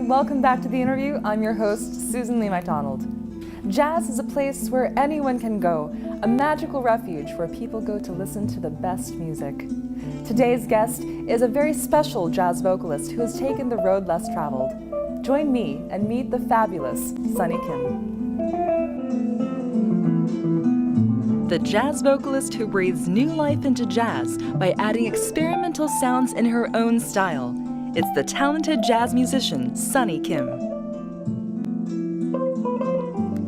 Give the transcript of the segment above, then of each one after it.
Welcome back to the interview. I'm your host, Susan Lee MacDonald. Jazz is a place where anyone can go, a magical refuge where people go to listen to the best music. Today's guest is a very special jazz vocalist who has taken the road less traveled. Join me and meet the fabulous Sonny Kim. The jazz vocalist who breathes new life into jazz by adding experimental sounds in her own style. It's the talented jazz musician, Sonny Kim.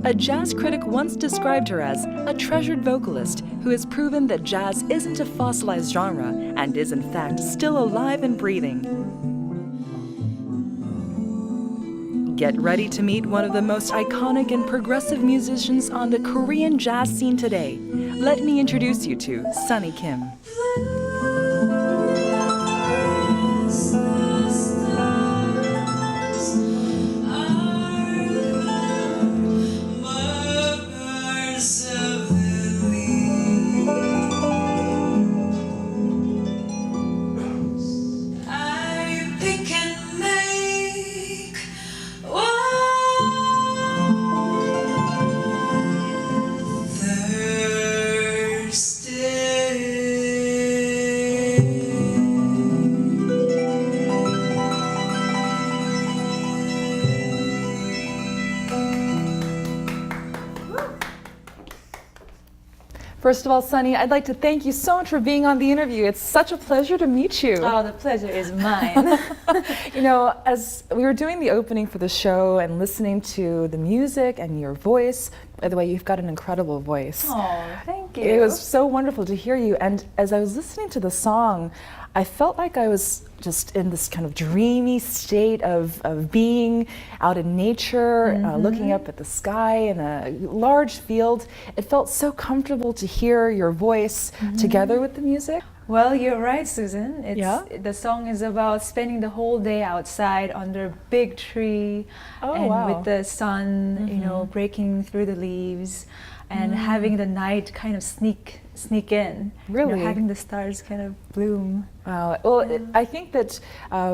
A jazz critic once described her as a treasured vocalist who has proven that jazz isn't a fossilized genre and is in fact still alive and breathing. Get ready to meet one of the most iconic and progressive musicians on the Korean jazz scene today. Let me introduce you to Sonny Kim. First of all, Sonny, I'd like to thank you so much for being on the interview. It's such a pleasure to meet you. Oh, the pleasure is mine. You know, as we were doing the opening for the show and listening to the music and your voice, by the way, you've got an incredible voice. Oh, thank you. It was so wonderful to hear you. And as I was listening to the song, I felt like I was just in this kind of dreamy state of being out in nature, looking up at the sky in a large field. It felt so comfortable to hear your voice together with the music. Well, you're right, Susan. The song is about spending the whole day outside under a big tree with the sun, you know, breaking through the leaves and having the night kind of sneak in. Really? You know, having the stars kind of bloom. Wow. Well, I think that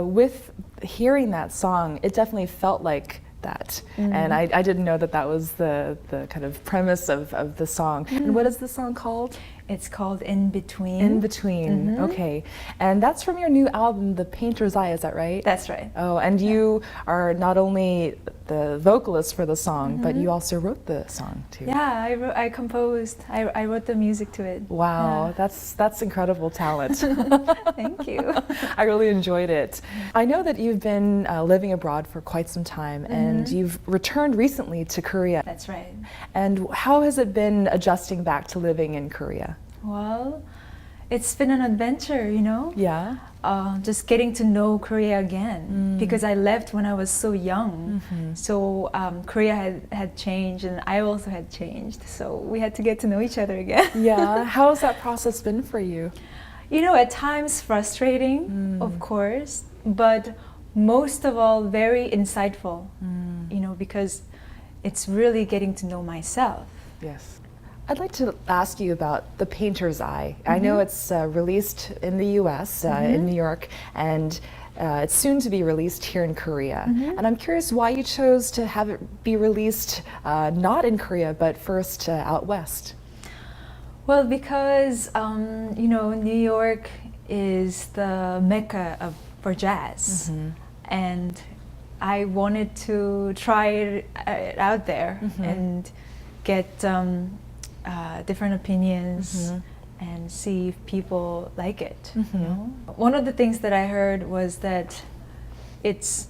with hearing that song, it definitely felt like that. And I didn't know that that was the kind of premise of the song. And what is the song called? It's called In Between. In Between, okay. And that's from your new album, The Painter's Eye, is that right? That's right. Oh, and you are not only the vocalist for the song, but you also wrote the song too. Yeah, I composed, I wrote the music to it. Wow, that's incredible talent. Thank you. I really enjoyed it. I know that you've been living abroad for quite some time, and you've returned recently to Korea. That's right. And how has it been adjusting back to living in Korea? Well, it's been an adventure, you know? Yeah. Just getting to know Korea again, because I left when I was so young. So Korea had changed and I also had changed. So we had to get to know each other again. Yeah. How has that process been for you? You know, at times frustrating, of course, but most of all very insightful, you know, because it's really getting to know myself. Yes. I'd like to ask you about The Painter's Eye. I know it's released in the US, in New York, and it's soon to be released here in Korea. And I'm curious why you chose to have it be released not in Korea, but first out west. Well, because, you know, New York is the mecca for jazz. and I wanted to try it out there and get different opinions and see if people like it. You know? One of the things that I heard was that it's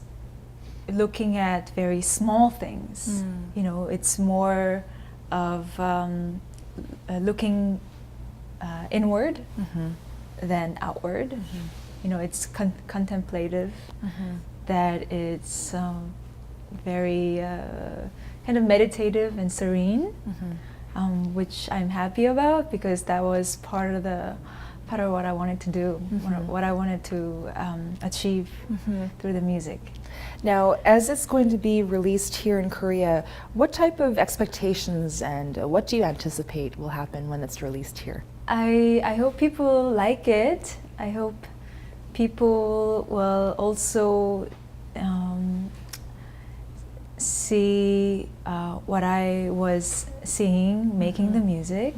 looking at very small things. You know, it's more of looking inward than outward. You know, it's contemplative. That it's very kind of meditative and serene, which I'm happy about, because that was part of what I wanted to do, what I wanted to achieve through the music. Now, as it's going to be released here in Korea, what type of expectations and what do you anticipate will happen when it's released here? I hope people like it. I hope people will also see what I was seeing making the music.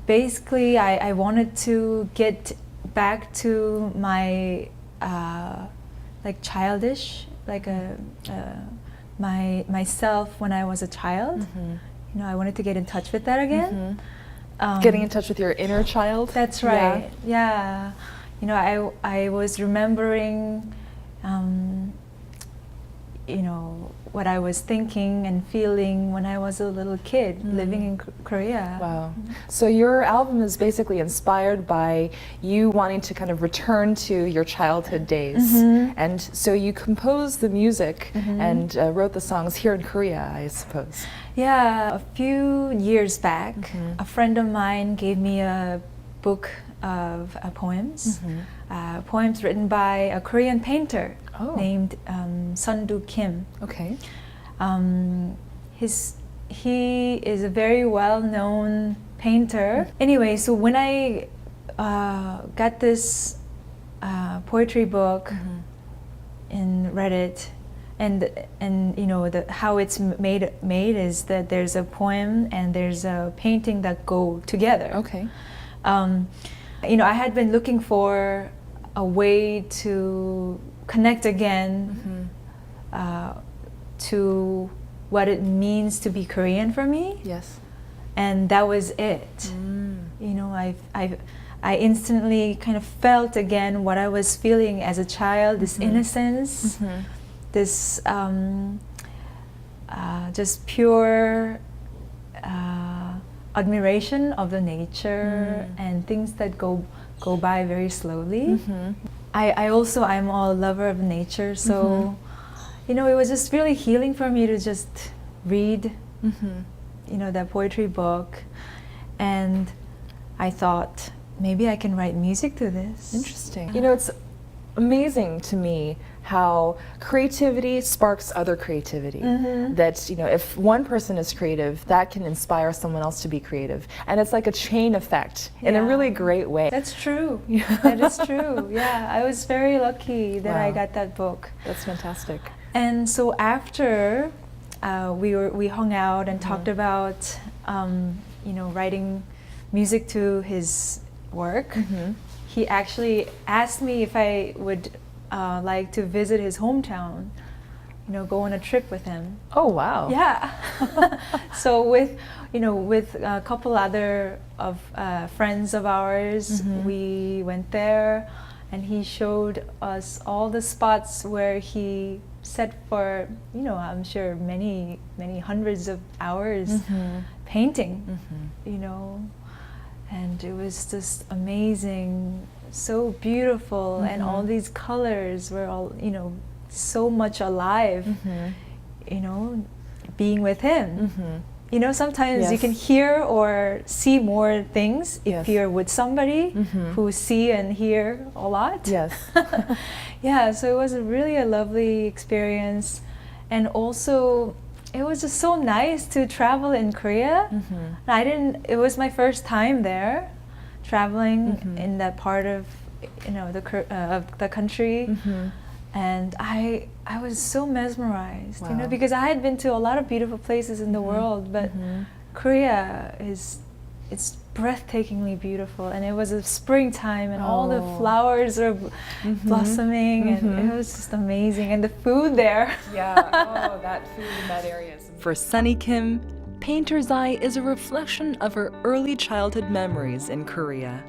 Basically, I wanted to get back to my like childish, like myself when I was a child. You know, I wanted to get in touch with that again. Getting in touch with your inner child? That's right. Yeah. You know, I was remembering, you know, what I was thinking and feeling when I was a little kid living in Korea. Wow. So your album is basically inspired by you wanting to kind of return to your childhood days. And so you composed the music and wrote the songs here in Korea, I suppose. Yeah. A few years back, a friend of mine gave me a book of poems, poems written by a Korean painter named Sonny Kim. Okay. He is a very well-known painter. Anyway, so when I got this poetry book and read it, and you know how it's made is that there's a poem and there's a painting that go together. Okay. You know, I had been looking for a way to connect again to what it means to be Korean for me. Yes. And that was it. You know, I instantly kind of felt again what I was feeling as a child, this innocence, this just pure admiration of the nature and things that go by very slowly. I'm a lover of nature, so you know, it was just really healing for me to just read you know, that poetry book, and I thought maybe I can write music to this. Interesting. You know, it's amazing to me how creativity sparks other creativity. That, you know, if one person is creative, that can inspire someone else to be creative. And it's like a chain effect in a really great way. That's true. That is true. Yeah, I was very lucky that I got that book. That's fantastic. And so after we hung out and talked about, you know, writing music to his work, he actually asked me if I would like to visit his hometown, you know, go on a trip with him. Oh, wow. Yeah. So with a couple other friends of ours, we went there, and he showed us all the spots where he set for, you know, I'm sure many hundreds of hours painting, you know, and it was just amazing. So beautiful, and all these colors were all, you know, so much alive, you know, being with him. You know, sometimes you can hear or see more things if you're with somebody who see and hear a lot. Yes. Yeah, so it was really a lovely experience, and also it was just so nice to travel in Korea. It was my first time there, traveling in that part of, you know, the country, and I was so mesmerized, you know, because I had been to a lot of beautiful places in the world, but Korea it's breathtakingly beautiful, and it was a springtime and all the flowers are blossoming, and it was just amazing, and the food there. That food in that area. For Sonny Kim, Painter's Eye is a reflection of her early childhood memories in Korea.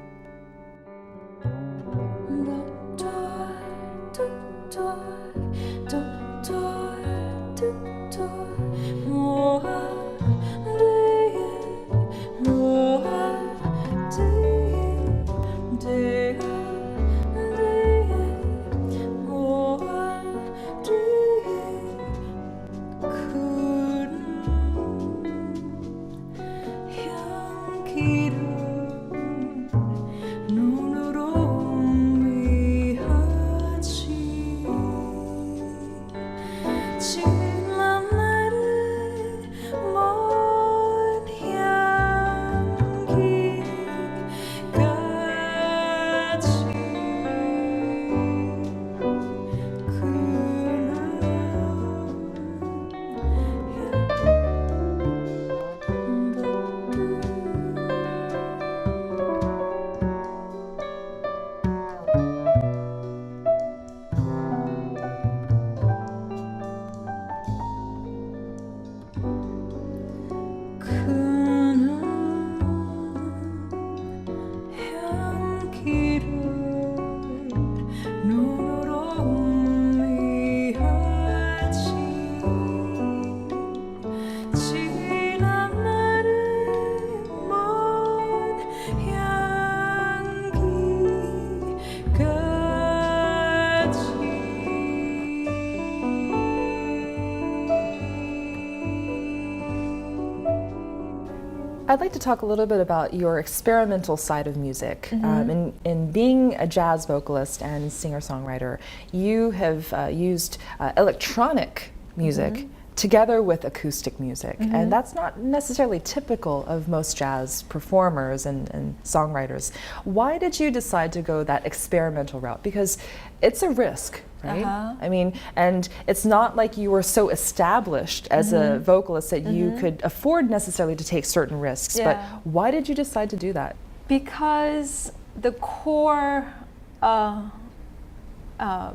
I'd like to talk a little bit about your experimental side of music. In being a jazz vocalist and singer-songwriter, you have used electronic music together with acoustic music, and that's not necessarily typical of most jazz performers and songwriters. Why did you decide to go that experimental route? Because it's a risk, right? I mean, and it's not like you were so established as a vocalist that you could afford necessarily to take certain risks, but why did you decide to do that? Because the core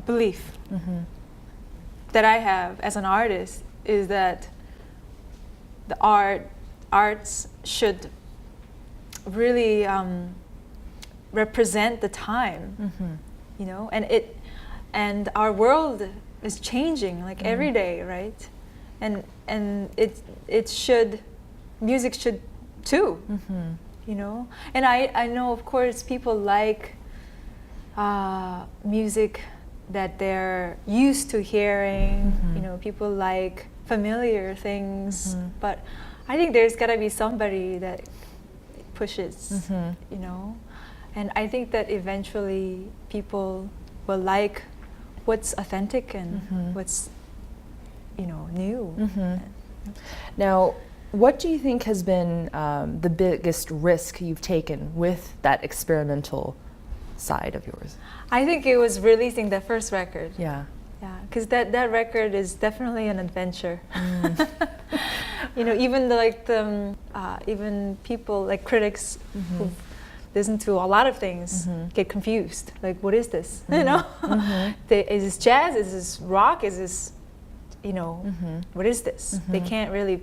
belief that I have as an artist is that the arts should really represent the time, you know, and our world is changing like every day, right? And it should, music should too, you know. And I know, of course, people like music that they're used to hearing, you know, people like familiar things, but I think there's gotta be somebody that pushes, you know, and I think that eventually people will like what's authentic and what's, you know, new. Now, what do you think has been the biggest risk you've taken with that experimental side of yours? I think it was releasing the first record. Yeah, because that record is definitely an adventure. You know, even even people like critics who listen to a lot of things get confused. Like, what is this? You know, is this jazz? Is this rock? Is this, you know, what is this? They can't really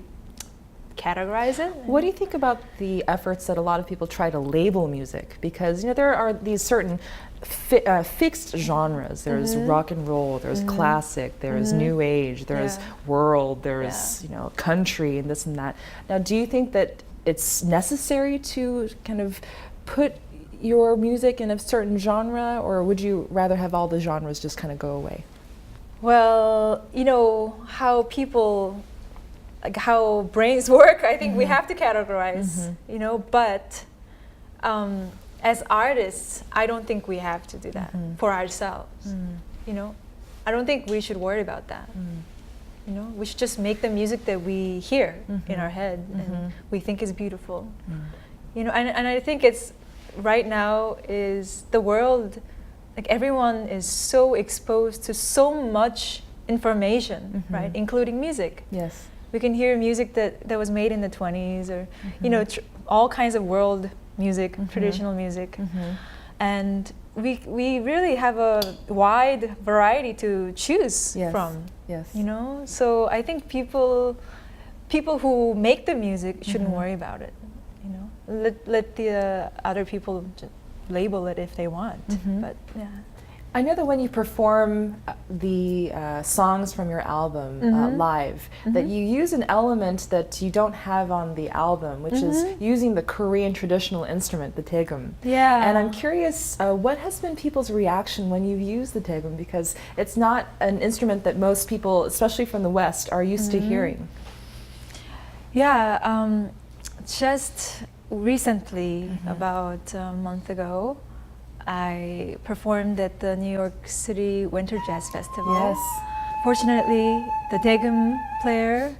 categorize it. What do you think about the efforts that a lot of people try to label music? Because, you know, there are these certain fixed genres. There's rock and roll, there's classic, there's new age, there's world, there's, you know, country and this and that. Now, do you think that it's necessary to kind of put your music in a certain genre, or would you rather have all the genres just kind of go away? Well, you know, how people, like how brains work, I think we have to categorize, you know, but as artists, I don't think we have to do that for ourselves, you know. I don't think we should worry about that, you know. We should just make the music that we hear in our head and we think is beautiful, you know, and I think it's, right now is the world, like everyone is so exposed to so much information, right, including music. Yes. We can hear music that was made in the 20s or, you know, all kinds of world music, traditional music. And we really have a wide variety to choose from. You know, so I think people who make the music shouldn't worry about it. You know, let the other people label it if they want. But yeah. I know that when you perform the songs from your album live, that you use an element that you don't have on the album, which is using the Korean traditional instrument, the daegum. Yeah. And I'm curious, what has been people's reaction when you use the daegum? Because it's not an instrument that most people, especially from the West, are used to hearing. Yeah, just recently, about a month ago, I performed at the New York City Winter Jazz Festival. Yes. Fortunately, the daegum player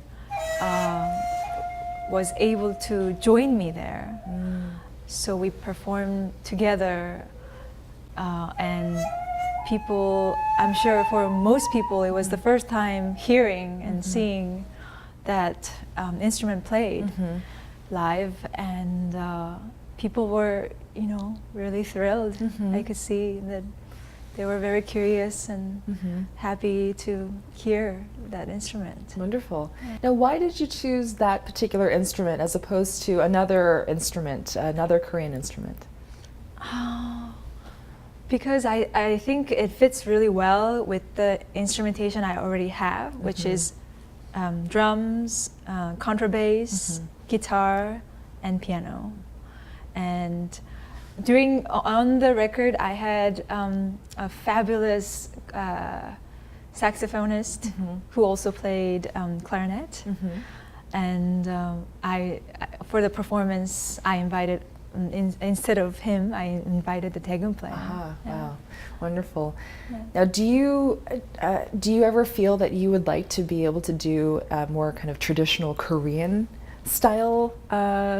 was able to join me there. So we performed together, and people, I'm sure for most people, it was the first time hearing and seeing that instrument played live, and people were, you know, really thrilled. I could see that they were very curious and happy to hear that instrument. Wonderful. Now, why did you choose that particular instrument as opposed to another instrument, another Korean instrument? Because I think it fits really well with the instrumentation I already have, which is drums, contrabass, guitar, and piano. And on the record, I had a fabulous saxophonist who also played clarinet. And for the performance, I invited, instead of him, I invited the daegum player. Wow, wonderful. Now, do you ever feel that you would like to be able to do more kind of traditional Korean style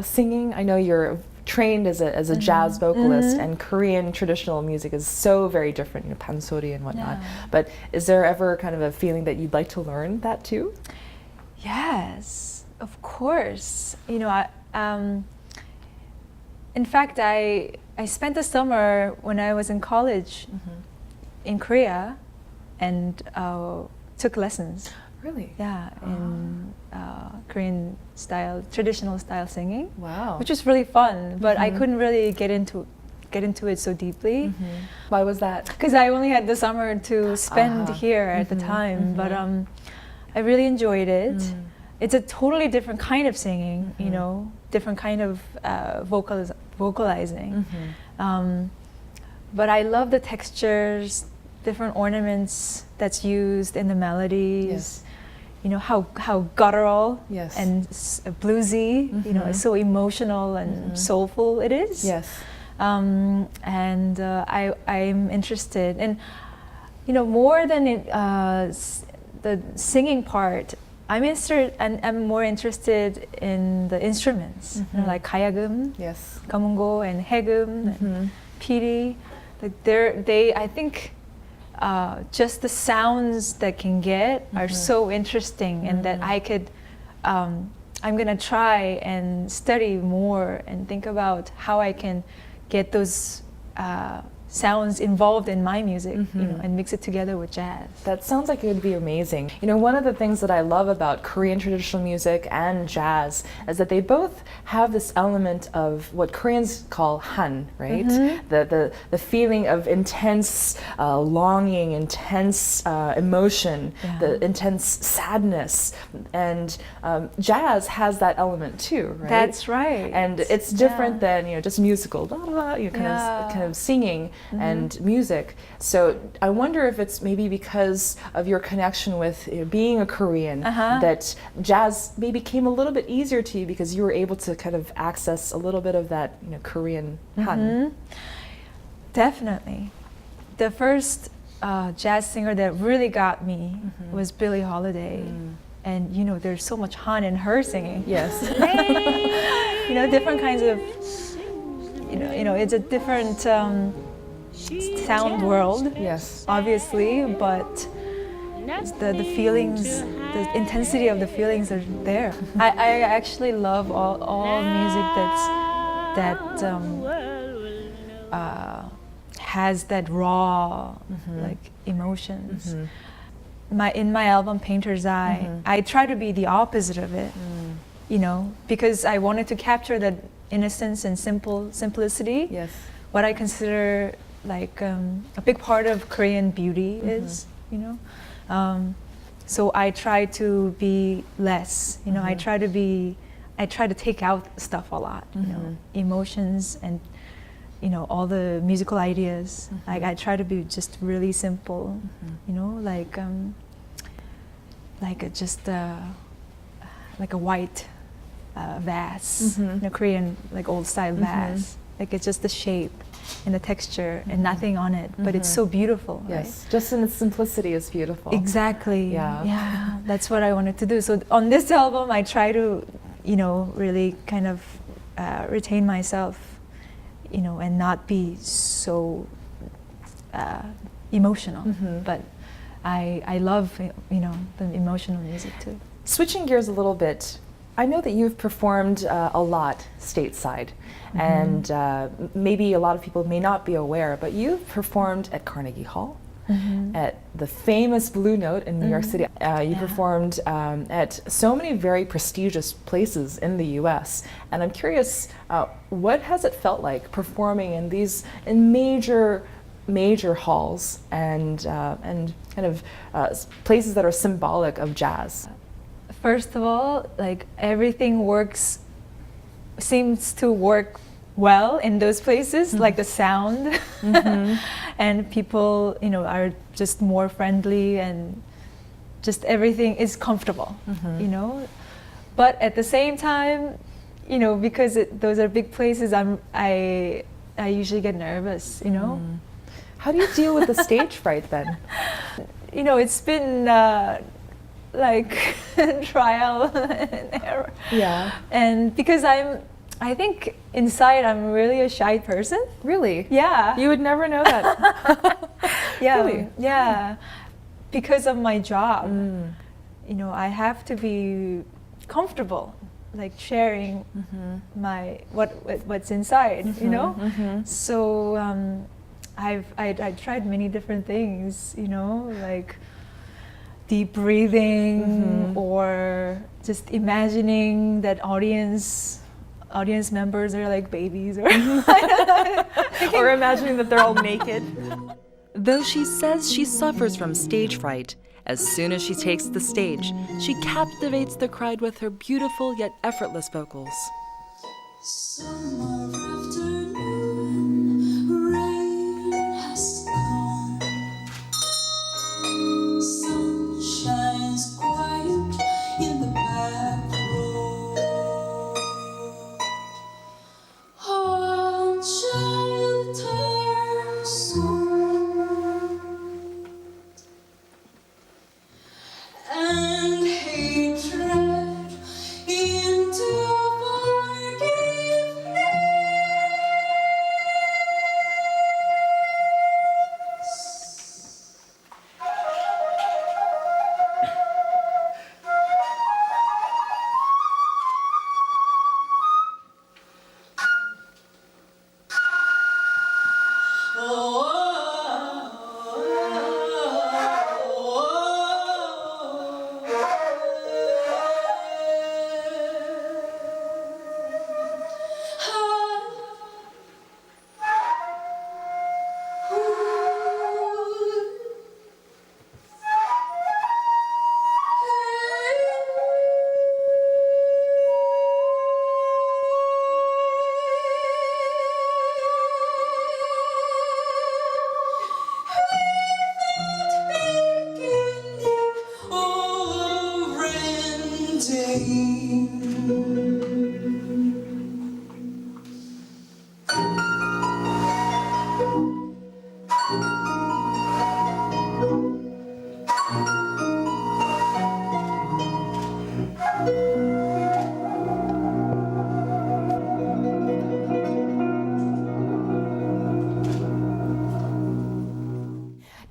singing? I know you're trained as a jazz vocalist, and Korean traditional music is so very different, you know, pansori and whatnot. But is there ever kind of a feeling that you'd like to learn that too? Yes, of course. You know, in fact, I spent the summer when I was in college in Korea and took lessons. Really? Yeah, in Korean style, traditional style singing. Wow. Which was really fun, but I couldn't really get into it so deeply. Why was that? Because I only had the summer to spend here at the time, but I really enjoyed it. It's a totally different kind of singing, you know, different kind of vocalizing. But I love the textures, different ornaments that's used in the melodies. You know, how guttural and bluesy, you know, so emotional and soulful it is. And I'm interested in, you know, more than the singing part, I'm more interested in the instruments, you know, like 가야금, 가문고, and 해금, and piri. Like I think just the sounds that can get are so interesting, and that I could, I'm gonna try and study more and think about how I can get those sounds involved in my music, you know, and mix it together with jazz. That sounds like it would be amazing. You know, one of the things that I love about Korean traditional music and jazz is that they both have this element of what Koreans call han, right? The feeling of intense longing, intense emotion, the intense sadness, and jazz has that element too, right? That's right. And it's different than, you know, just musical, you know, kind of singing and music. So I wonder if it's maybe because of your connection with, you know, being a Korean, that jazz maybe came a little bit easier to you because you were able to kind of access a little bit of that, you know, Korean han. Definitely. The first jazz singer that really got me was Billie Holiday. And you know, there's so much han in her singing. You know, different kinds of, you know, it's a different sound world, obviously, but the feelings, the intensity of the feelings are there. I actually love all music that's that has that raw like emotions. In my album Painter's Eye, I try to be the opposite of it, you know, because I wanted to capture that innocence and simplicity. Yes. What I consider like a big part of Korean beauty is, you know. So I try to be less, you know. I try to take out stuff a lot, you know, emotions and, you know, all the musical ideas. Like I try to be just really simple, you know, like a white vase, you know, Korean like old style vase. Like it's just the shape and the texture and nothing on it, but it's so beautiful. Yes, right? just in its simplicity is beautiful. Exactly. Yeah. That's what I wanted to do. So on this album, I try to, you know, really kind of retain myself, you know, and not be so emotional. But I love, you know, the emotional music too. Switching gears a little bit, I know that you've performed a lot stateside, and maybe a lot of people may not be aware, but you've performed at Carnegie Hall, at the famous Blue Note in New York City. You performed at so many very prestigious places in the U.S., and I'm curious, what has it felt like performing in major halls and kind of places that are symbolic of jazz? First of all, like everything seems to work well in those places, like the sound, and people, you know, are just more friendly and just everything is comfortable, you know. But at the same time, you know, because those are big places, I usually get nervous, you know. How do you deal with the stage fright then? You know, it's been like trial and error. Yeah. And because I think inside I'm really a shy person. Really? Yeah. You would never know that. Yeah. Really? Yeah. Because of my job, you know, I have to be comfortable, like sharing my what's inside, you know. So I tried many different things, you know, like deep breathing or just imagining that audience members are like babies or or imagining that they're all naked. Though she says she suffers from stage fright, as soon as she takes the stage, she captivates the crowd with her beautiful yet effortless vocals. Summer afternoon, rain has come. Sun shines quiet in the back road. Oh, child turns sweet, and hatred into forgiveness.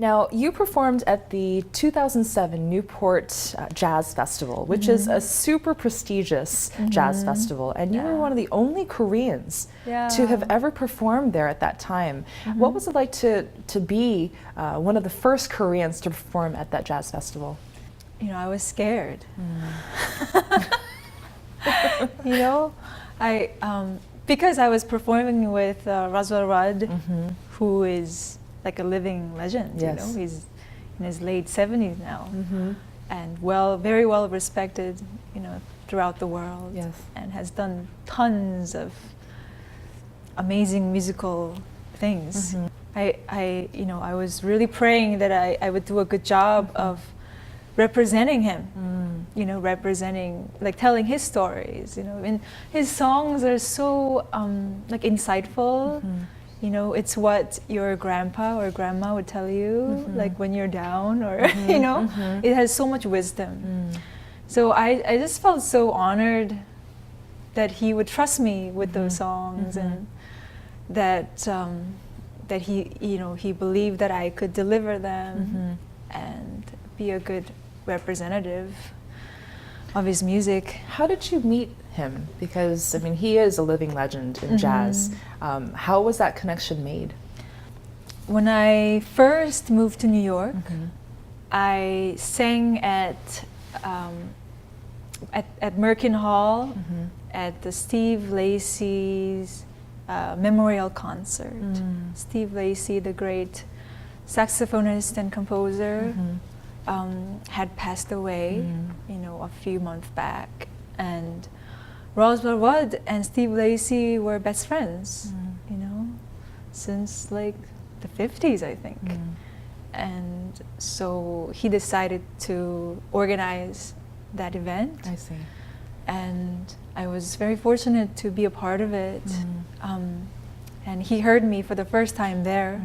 Now, you performed at the 2007 Newport Jazz Festival, which is a super prestigious jazz festival, and you were one of the only Koreans to have ever performed there at that time. What was it like to be one of the first Koreans to perform at that jazz festival? You know, I was scared. You know, because I was performing with Roswell Rudd, who is like a living legend. Yes. You know, he's in his late 70s now, and very well respected, you know, throughout the world. Yes. And has done tons of amazing musical things. You know, I was really praying that I would do a good job of representing him, you know, like telling his stories, you know, and his songs are so like insightful. You know, it's what your grandpa or grandma would tell you, like when you're down, or you know, it has so much wisdom. So I just felt so honored that he would trust me with those songs, and that he, you know, he believed that I could deliver them and be a good representative of his music. How did you meet him? Because, I mean, he is a living legend in jazz. How was that connection made? When I first moved to New York, I sang at Merkin Hall at the Steve Lacy's memorial concert. Steve Lacy, the great saxophonist and composer, had passed away, you know, a few months back, and Roswell Rudd and Steve Lacy were best friends, you know, since like the 50s, I think. And so he decided to organize that event. I see. And I was very fortunate to be a part of it. And he heard me for the first time there,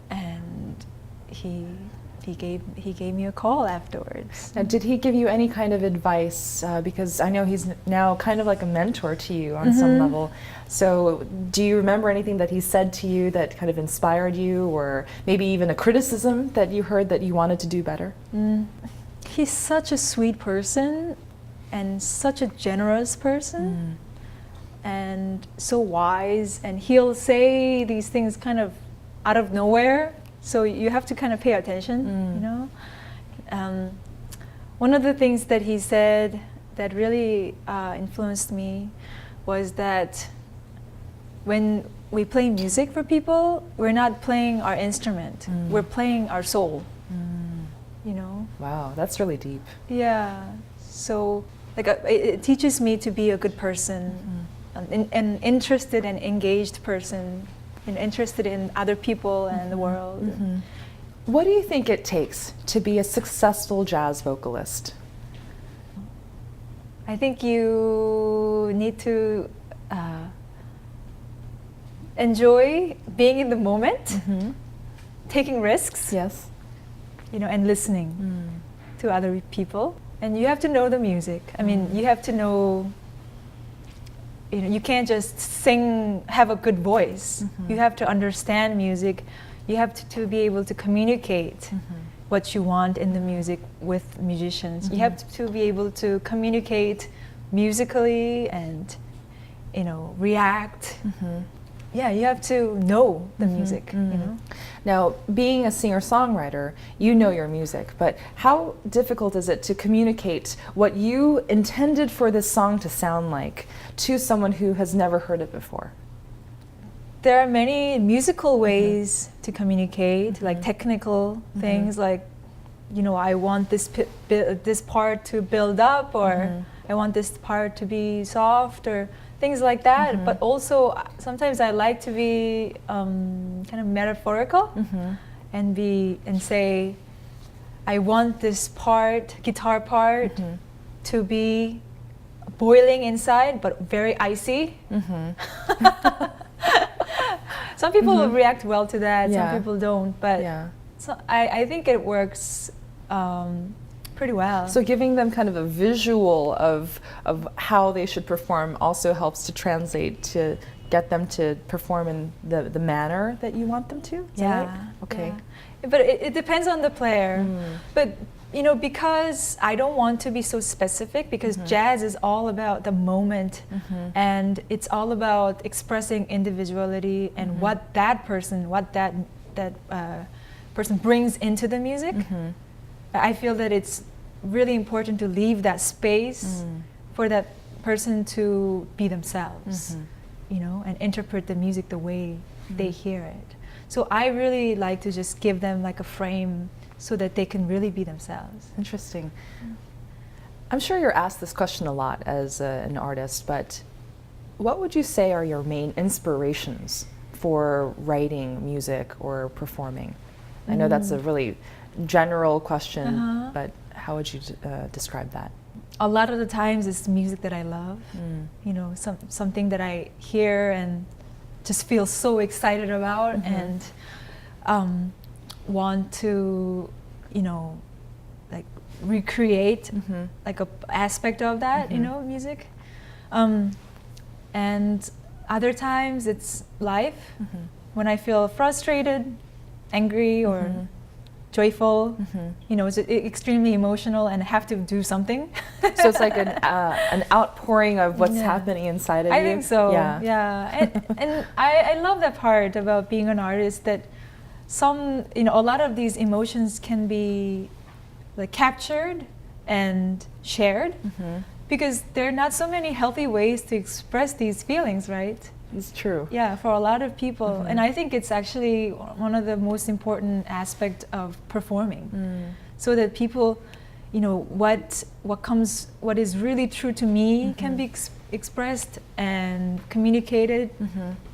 and he gave me a call afterwards. Now, did he give you any kind of advice? Because I know he's now kind of like a mentor to you on some level. So do you remember anything that he said to you that kind of inspired you, or maybe even a criticism that you heard that you wanted to do better? He's such a sweet person and such a generous person and so wise, and he'll say these things kind of out of nowhere. So you have to kind of pay attention, you know. One of the things that he said that really influenced me was that when we play music for people, we're not playing our instrument, we're playing our soul, you know. Wow, that's really deep. Yeah, so like it teaches me to be a good person, an interested and engaged person, and interested in other people and the world. What do you think it takes to be a successful jazz vocalist? I think you need to enjoy being in the moment, taking risks, Yes. you know, and listening to other people. And you have to know the music. I mean, you have to know, you know, you can't just sing, have a good voice. You have to understand music. You have to be able to communicate what you want in the music with musicians. You have to be able to communicate musically and, you know, react. Yeah, you have to know the music, you know. Now, being a singer-songwriter, you know your music, but how difficult is it to communicate what you intended for this song to sound like to someone who has never heard it before? There are many musical ways to communicate, like technical things, like, you know, I want this part to build up, or I want this part to be soft, or things like that. But also sometimes I like to be kind of metaphorical and say, I want this part, guitar part, to be boiling inside but very icy. Some people will react well to that, some people don't, but so I think it works pretty well. So giving them kind of a visual of how they should perform also helps to translate to get them to perform in the manner that you want them to? Is that right? Okay. Yeah. But it depends on the player. But because I don't want to be so specific, because jazz is all about the moment, and it's all about expressing individuality and what that person brings into the music. I feel that it's really important to leave that space for that person to be themselves, and interpret the music the way they hear it. So I really like to just give them like a frame so that they can really be themselves. Interesting. I'm sure you're asked this question a lot as an artist, but what would you say are your main inspirations for writing music or performing? I know that's a really general question, but how would you describe that? A lot of the times it's music that I love, something that I hear and just feel so excited about and want to, like recreate like a aspect of that, music. And other times it's life, when I feel frustrated, angry, or joyful, it's extremely emotional and have to do something. So it's like an outpouring of what's happening inside of you? I think so, yeah. And I love that part about being an artist, that a lot of these emotions can be like captured and shared, because there are not so many healthy ways to express these feelings, right? It's true. Yeah, for a lot of people. And I think it's actually one of the most important aspects of performing. So that people, what is really true to me can be expressed and communicated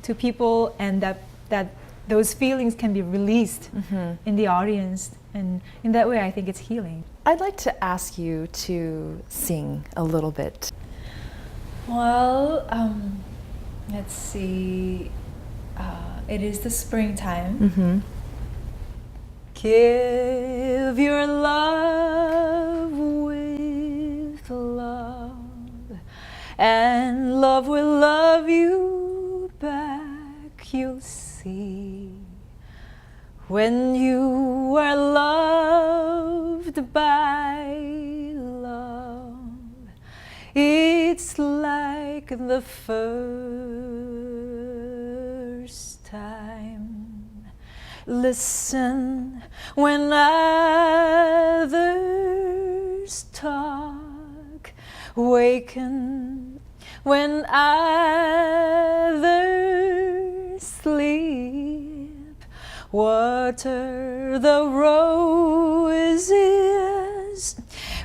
to people, and that those feelings can be released in the audience. And in that way, I think it's healing. I'd like to ask you to sing a little bit. Well, let's see. It is the springtime. Give your love with love, and love will love you back, you'll see. When you are loved by love, it's like the first time. Listen when others talk, waken when others sleep. Water the roses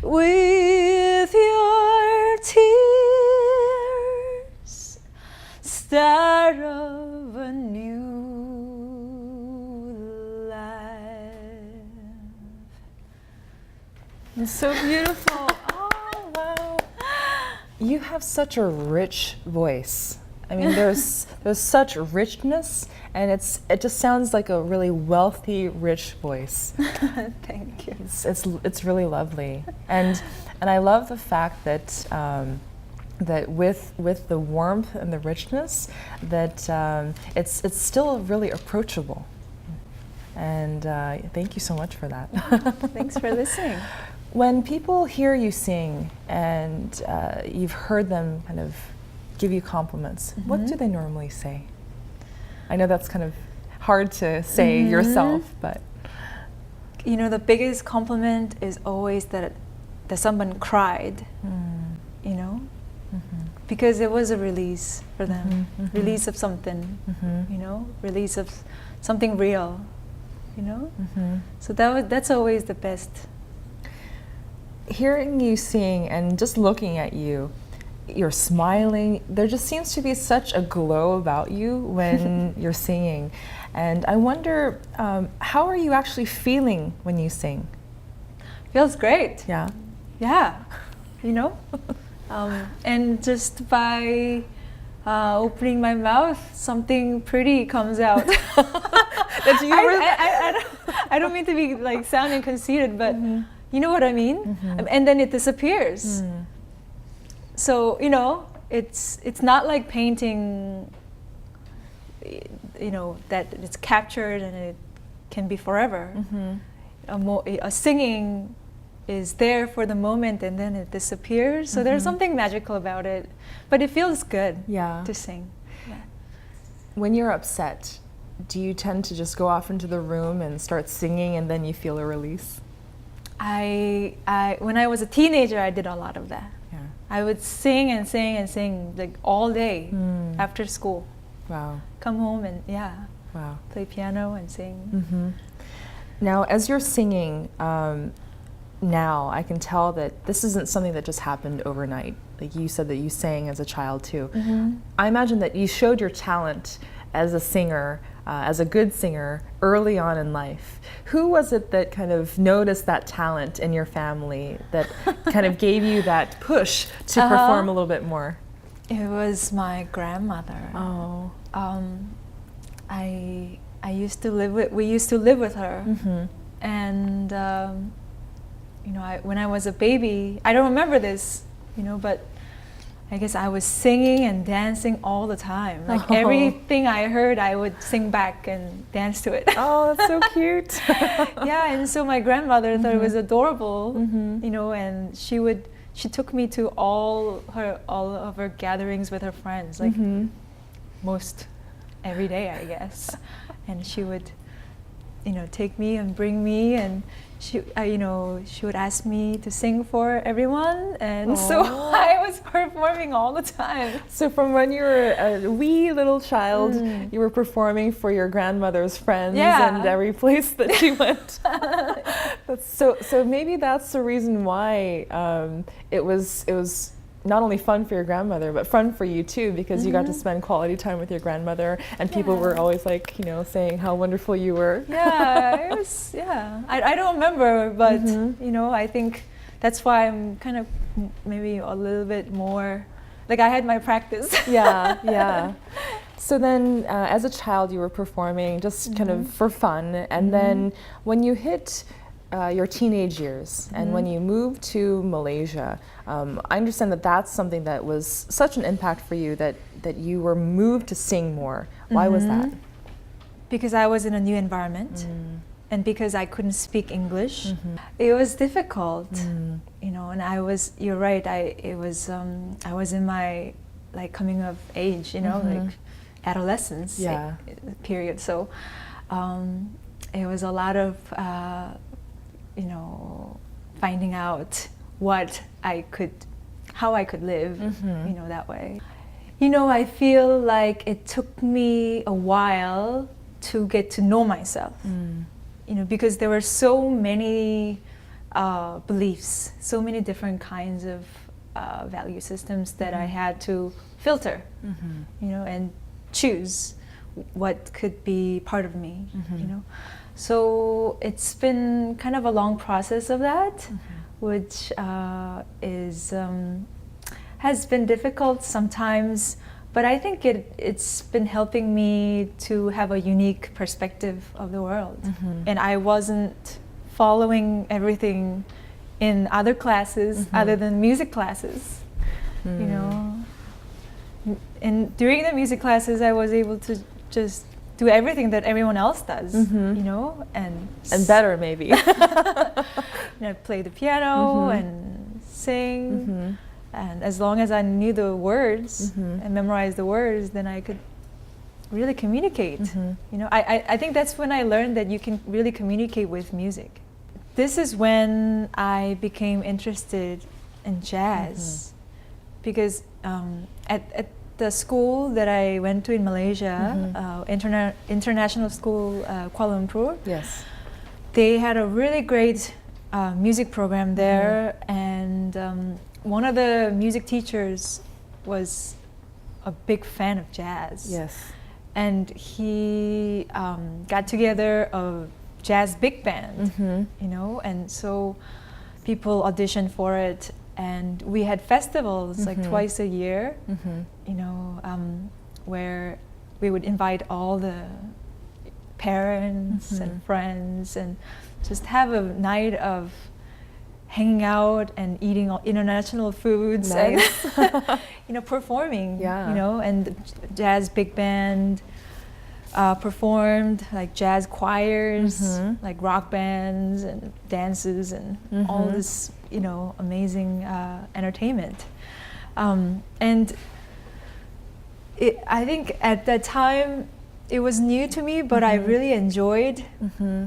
with your tears. Start of a new life. It's so beautiful. Oh, wow. You have such a rich voice. I mean, there's such richness, and it just sounds like a really wealthy, rich voice. Thank you. It's really lovely, and I love the fact that that with the warmth and the richness, that it's still really approachable. And thank you so much for that. Thanks for listening. When people hear you sing and you've heard them kind of give you compliments, what do they normally say? I know that's kind of hard to say yourself, but the biggest compliment is always that someone cried, because it was a release for them, release of something, release of something real, So that's always the best. Hearing you sing and just looking at you, you're smiling. There just seems to be such a glow about you when you're singing. And I wonder, how are you actually feeling when you sing? Feels great. Yeah. Yeah. And just by opening my mouth, something pretty comes out. I don't mean to be like sounding conceited, but you know what I mean? And then it disappears. So, it's not like painting you know, that it's captured and it can be forever. A singing is there for the moment and then it disappears. So there's something magical about it, but it feels good to sing. Yeah. When you're upset, do you tend to just go off into the room and start singing and then you feel a release? When I was a teenager, I did a lot of that. Yeah. I would sing and sing and sing like all day after school. Wow. Come home and wow. play piano and sing. Now, as you're singing now, I can tell that this isn't something that just happened overnight. Like you said that you sang as a child too. I imagine that you showed your talent as a singer, as a good singer, early on in life. Who was it that kind of noticed that talent in your family, that kind of gave you that push to perform a little bit more? It was my grandmother. Oh. We used to live with her, and you know, when I was a baby, I don't remember this, you know, but I guess I was singing and dancing all the time. Like everything I heard, I would sing back and dance to it. Oh, that's so cute. Yeah, and so my grandmother thought it was adorable, you know, and she took me to all of her gatherings with her friends, like most every day, I guess. And she would, you know, take me and bring me, and she would ask me to sing for everyone, and so I was performing all the time. So from when you were a wee little child, you were performing for your grandmother's friends and every place that she went. So maybe that's the reason why it was not only fun for your grandmother, but fun for you too, because you got to spend quality time with your grandmother, and people were always like, you know, saying how wonderful you were. Yeah, it was, I don't remember, but you know, I think that's why I'm kind of maybe a little bit more, like I had my practice. Yeah. So then, as a child, you were performing just kind of for fun, and then when you hit your teenage years, and when you moved to Malaysia, I understand that that's something that was such an impact for you, that you were moved to sing more. Why was that? Because I was in a new environment, and because I couldn't speak English. It was difficult, you know, and you're right, I was in my like coming of age, you know, like adolescence period. So it was a lot of you know, finding out how I could live, you know, that way. You know, I feel like it took me a while to get to know myself, you know, because there were so many beliefs, so many different kinds of value systems that I had to filter, you know, and choose what could be part of me, you know. So it's been kind of a long process of that, which has been difficult sometimes, but I think it's been helping me to have a unique perspective of the world. And I wasn't following everything in other classes other than music classes, you know. And during the music classes, I was able to just do everything that everyone else does, you know, and better maybe. You know, play the piano and sing, and as long as I knew the words and memorized the words, then I could really communicate. You know, I think that's when I learned that you can really communicate with music. This is when I became interested in jazz, because at the school that I went to in Malaysia, international school, Kuala Lumpur. Yes. They had a really great music program there, and one of the music teachers was a big fan of jazz. Yes. And he got together a jazz big band, you know, and so people auditioned for it. And we had festivals like twice a year, you know, where we would invite all the parents and friends and just have a night of hanging out and eating all international foods and you know, performing, you know, and the jazz big band. performed like jazz choirs, like rock bands and dances and all this, you know, amazing entertainment. And I think at that time it was new to me, but I really enjoyed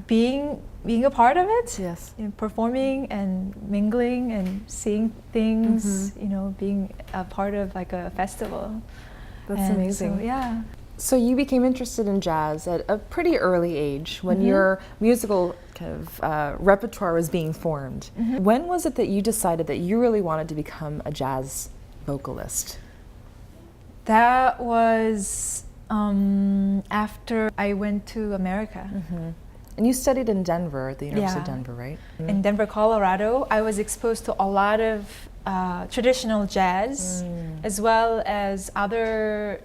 being a part of it. Yes. You know, performing and mingling and seeing things, you know, being a part of like a festival. That's amazing. So, yeah. So you became interested in jazz at a pretty early age when your musical kind of repertoire was being formed. When was it that you decided that you really wanted to become a jazz vocalist? That was after I went to America. And you studied in Denver, at the University of Denver, right? In Denver, Colorado. I was exposed to a lot of traditional jazz as well as other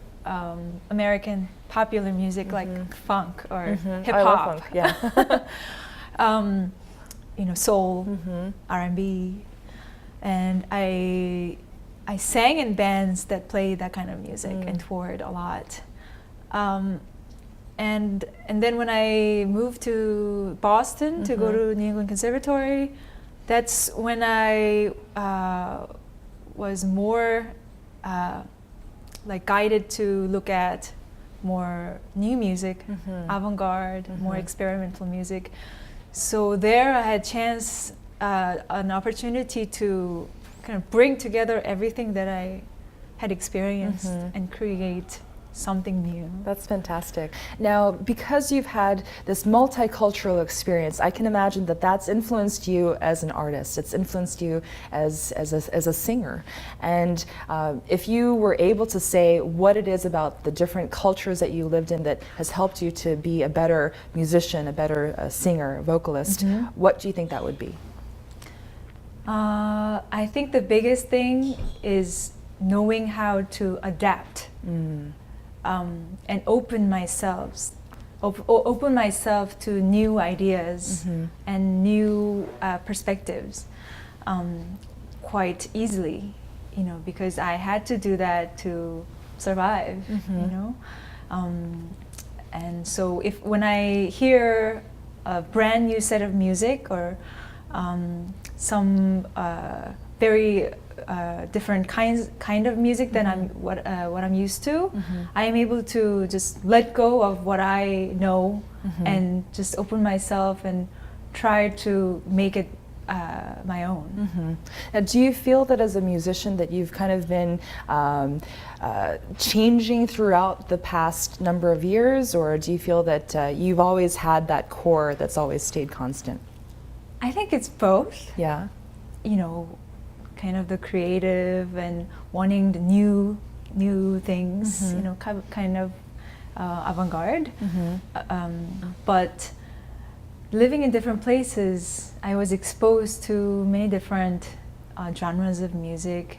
American popular music like funk or hip hop. I love funk, yeah. You know, soul, R&B, and I sang in bands that played that kind of music and toured a lot. And then when I moved to Boston to go to the England Conservatory, that's when I was more like guided to look at more new music, avant-garde, more experimental music. So there I had an opportunity to kind of bring together everything that I had experienced and create something new. That's fantastic. Now, because you've had this multicultural experience, I can imagine that that's influenced you as an artist. It's influenced you as a singer. And if you were able to say what it is about the different cultures that you lived in that has helped you to be a better musician, a better singer, vocalist, what do you think that would be? I think the biggest thing is knowing how to adapt. And open myself to new ideas and new perspectives quite easily, you know, because I had to do that to survive, you know. And so when I hear a brand new set of music or some very different kind of music than what I'm used to, I am able to just let go of what I know and just open myself and try to make it my own. Now, do you feel that as a musician that you've kind of been changing throughout the past number of years, or do you feel that you've always had that core that's always stayed constant? I think it's both. Yeah. You know, kind of the creative and wanting the new things, you know, kind of avant-garde. But living in different places, I was exposed to many different genres of music.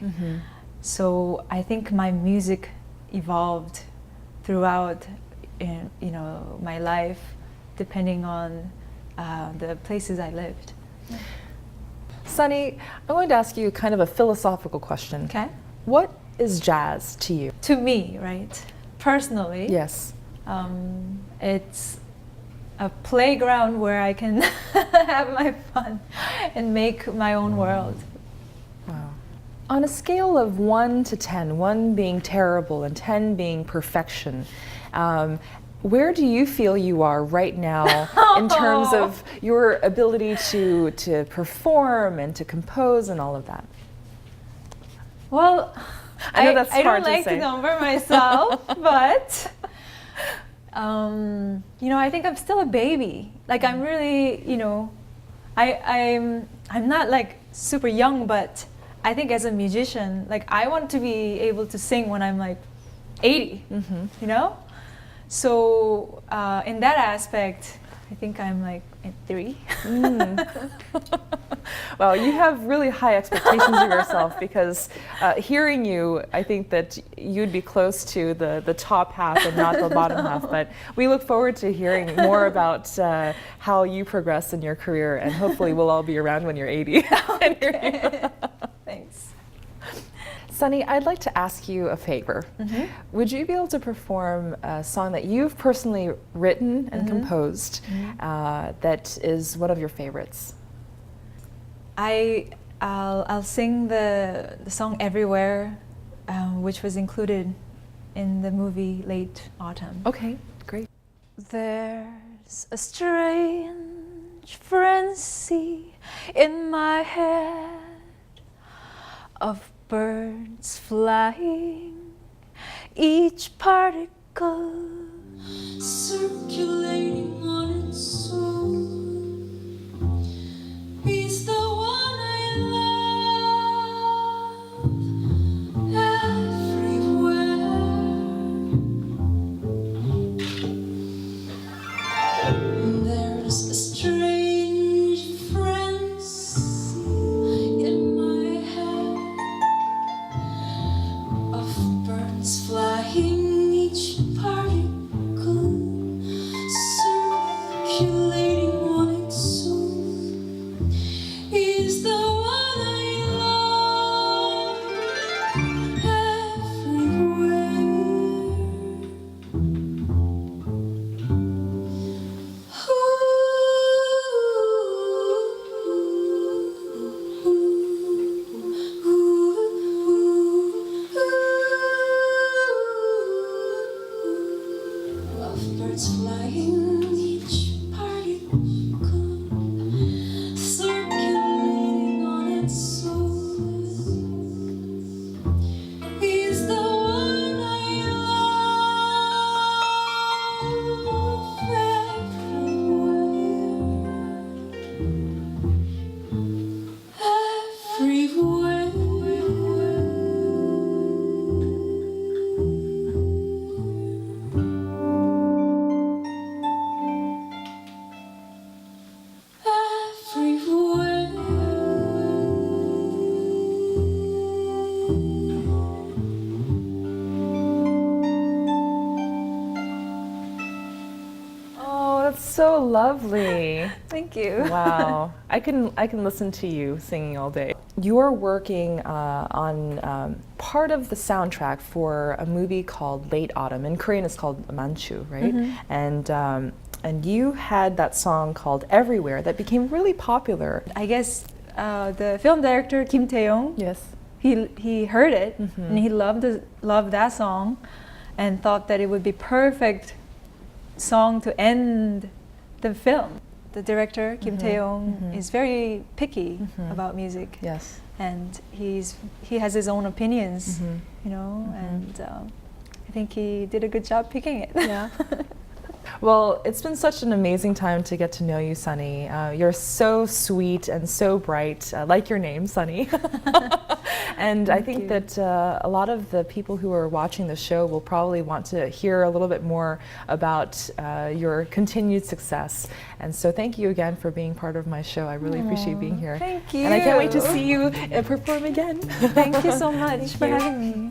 So I think my music evolved throughout, you know, my life, depending on the places I lived. Sonny, I wanted to ask you kind of a philosophical question. Okay. What is jazz to you? To me, right? Personally. Yes. It's a playground where I can have my fun and make my own world. Wow. On a scale of 1 to 10, 1 being terrible and 10 being perfection, where do you feel you are right now in terms of your ability to perform and to compose and all of that? Well, I know that's hard don't to like say. to number myself, but you know, I think I'm still a baby. Like I'm really, you know, I'm not like super young, but I think as a musician, like I want to be able to sing when I'm like 80, you know? So in that aspect, I think I'm like at 3. Well, you have really high expectations of yourself because hearing you, I think that you'd be close to the top half and not the bottom half. But we look forward to hearing more about how you progress in your career, and hopefully we'll all be around when you're 80. Okay. Thanks. Sonny, I'd like to ask you a favor. Would you be able to perform a song that you've personally written and composed that is one of your favorites? I'll sing the song Everywhere, which was included in the movie Late Autumn. Okay, great. There's a strange frenzy in my head of birds flying, each particle circulating on its own. He's the one I love everywhere. There's a strange frenzy in my head of birds flying, each particle circulating on its own. He's the one I love everywhere. Lovebirds flying, each particle circulating on its own. He's the one I love everywhere. Oh, that's so lovely. Thank you. Wow, I can listen to you singing all day. You're working on part of the soundtrack for a movie called Late Autumn. In Korean, it's called Manchu, right? And you had that song called Everywhere that became really popular. I guess the film director Kim Tae-yong, Yes. he heard it and he loved that song and thought that it would be perfect song to end the film. The director Kim Tae-yong is very picky about music, Yes. and he has his own opinions, you know, and I think he did a good job picking it. Yeah. Well, it's been such an amazing time to get to know you, Sonny. You're so sweet and so bright, like your name, Sonny. And I think that a lot of the people who are watching the show will probably want to hear a little bit more about your continued success. And so thank you again for being part of my show. I really appreciate being here. Thank you. And I can't wait to see you perform again. Thank you so much for having me.